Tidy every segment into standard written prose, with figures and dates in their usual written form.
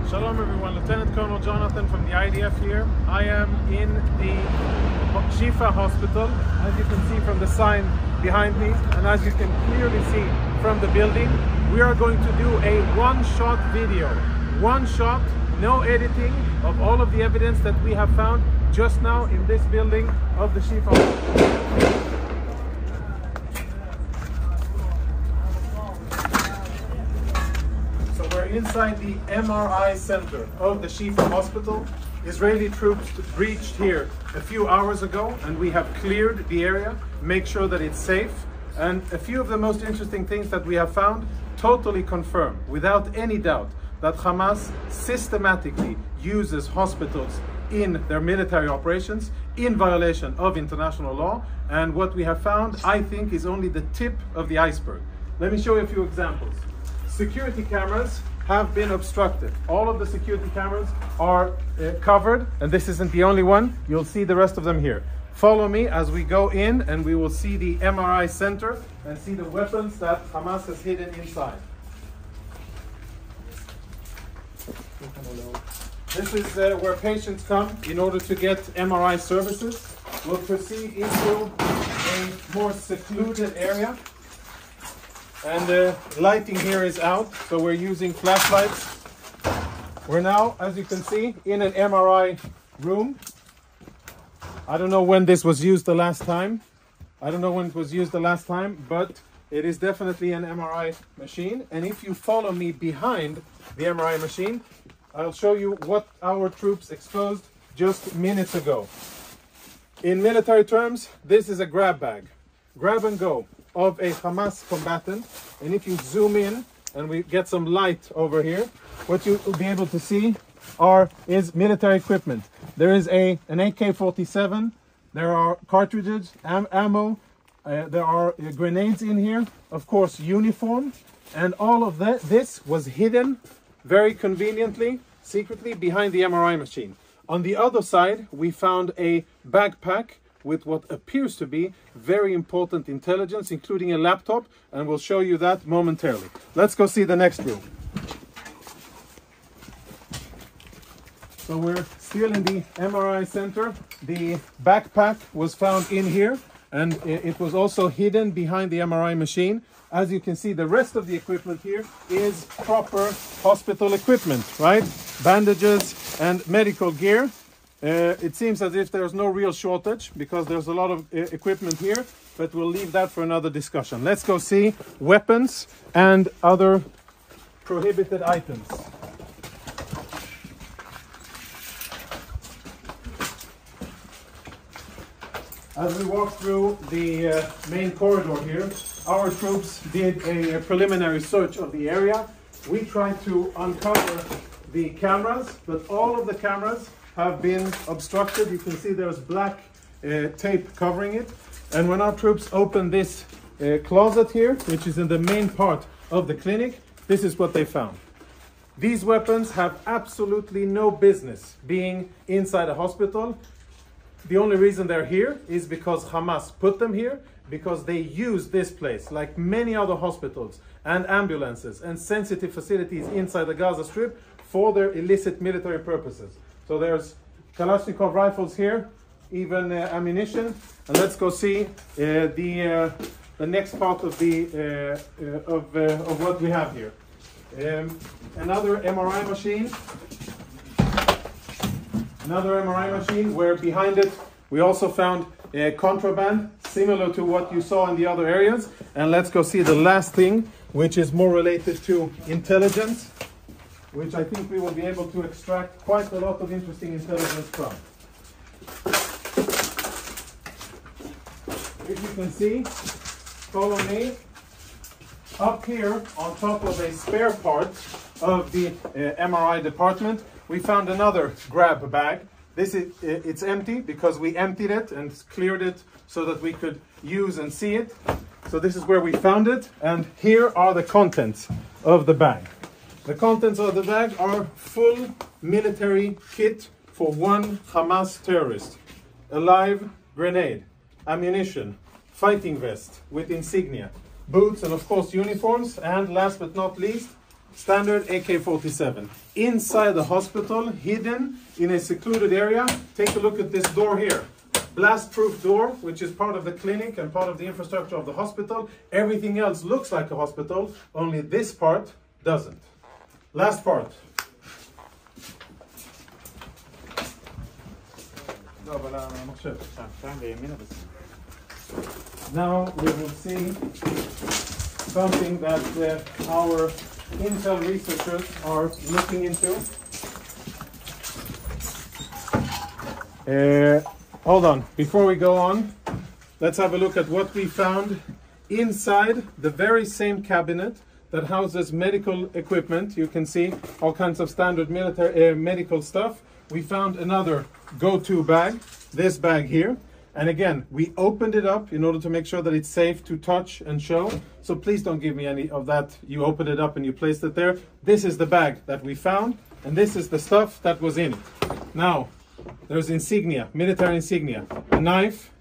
Shalom everyone, Lieutenant Colonel Jonathan from the IDF here. I am in the Shifa hospital, as you can see from the sign behind me, and as you can clearly see from the building. We are going to do a one-shot video. One shot, no editing, of all of the evidence that we have found just now in this building of the Shifa hospital. Inside the MRI center of the Shifa hospital. Israeli troops breached here a few hours ago, and we have cleared the area, make sure that it's safe. And a few of the most interesting things that we have found totally confirm, without any doubt, that Hamas systematically uses hospitals in their military operations in violation of international law. And what we have found, I think, is only the tip of the iceberg. Let me show you a few examples. Security cameras have been obstructed. All of the security cameras are covered, and this isn't the only one. You'll see the rest of them here. Follow me as we go in, and we will see the MRI center and see the weapons that Hamas has hidden inside. This is where patients come in order to get MRI services. We'll proceed into a more secluded area. And the lighting here is out, so we're using flashlights. We're now, as you can see, in an MRI room. I don't know when this was used the last time. But it is definitely an MRI machine. And if you follow me behind the MRI machine, I'll show you what our troops exposed just minutes ago. In military terms, this is a grab bag. Grab and go of a Hamas combatant. And if you zoom in and we get some light over here, what you will be able to see is military equipment. There is an AK-47, there are cartridges, ammo, there are grenades in here, of course uniform, and all of this was hidden very conveniently, secretly behind the MRI machine. On the other side, we found a backpack with what appears to be very important intelligence, including a laptop, and we'll show you that momentarily. Let's go see the next room. So we're still in the MRI center. The backpack was found in here, and it was also hidden behind the MRI machine. As you can see, the rest of the equipment here is proper hospital equipment, right? Bandages and medical gear. It seems as if there's no real shortage because there's a lot of equipment here, but we'll leave that for another discussion. Let's go see weapons and other prohibited items. As we walk through the main corridor here, our troops did a preliminary search of the area. We tried to uncover the cameras, but all of the cameras have been obstructed. You can see there's black tape covering it. And when our troops opened this closet here, which is in the main part of the clinic, this is what they found. These weapons have absolutely no business being inside a hospital. The only reason they're here is because Hamas put them here, because they use this place, like many other hospitals and ambulances and sensitive facilities inside the Gaza Strip, for their illicit military purposes. So there's Kalashnikov rifles here, even ammunition. And let's go see the next part of the of what we have here. Another MRI machine. Another MRI machine where behind it we also found contraband similar to what you saw in the other areas. And let's go see the last thing, which is more related to intelligence, which I think we will be able to extract quite a lot of interesting intelligence from. If you can see, follow me, up here on top of a spare part of the MRI department, we found another grab bag. It's empty because we emptied it and cleared it so that we could use and see it. So this is where we found it, and here are the contents of the bag. The contents of the bag are full military kit for one Hamas terrorist. A live grenade, ammunition, fighting vest with insignia, boots, and of course uniforms, and last but not least, standard AK-47. Inside the hospital, hidden in a secluded area, take a look at this door here. Blast-proof door, which is part of the clinic and part of the infrastructure of the hospital. Everything else looks like a hospital, only this part doesn't. Last part. Now we will see something that our Intel researchers are looking into. Hold on, before we go on, let's have a look at what we found inside the very same cabinet that houses medical equipment. You can see all kinds of standard military medical stuff. We found another go-to bag, this bag here. And again, we opened it up in order to make sure that it's safe to touch and show. So please don't give me any of that. You opened it up and you placed it there. This is the bag that we found, and this is the stuff that was in it. Now, there's insignia, military insignia, a knife.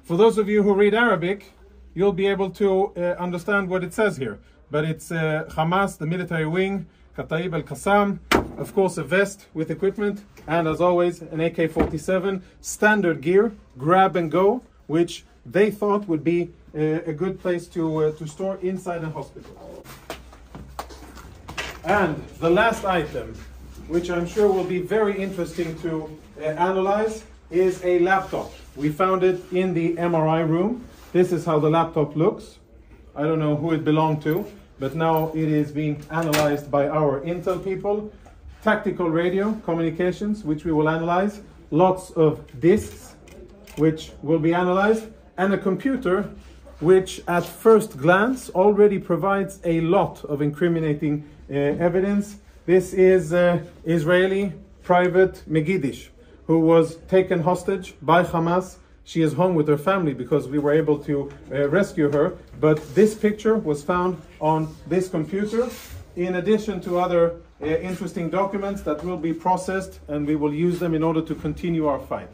For those of you who read Arabic, you'll be able to understand what it says here. But it's Hamas, the military wing, Kataib al-Qassam, of course a vest with equipment, and as always an AK-47 standard gear, grab and go, which they thought would be a good place to store inside a hospital. And the last item, which I'm sure will be very interesting to analyze, is a laptop. We found it in the MRI room. This is how the laptop looks. I don't know who it belonged to, but now it is being analyzed by our Intel people. Tactical radio communications, which we will analyze. Lots of disks, which will be analyzed. And a computer, which at first glance already provides a lot of incriminating evidence. This is Israeli private Megidish, who was taken hostage by Hamas. She is home with her family because we were able to rescue her. But this picture was found on this computer, in addition to other interesting documents that will be processed, and we will use them in order to continue our fight.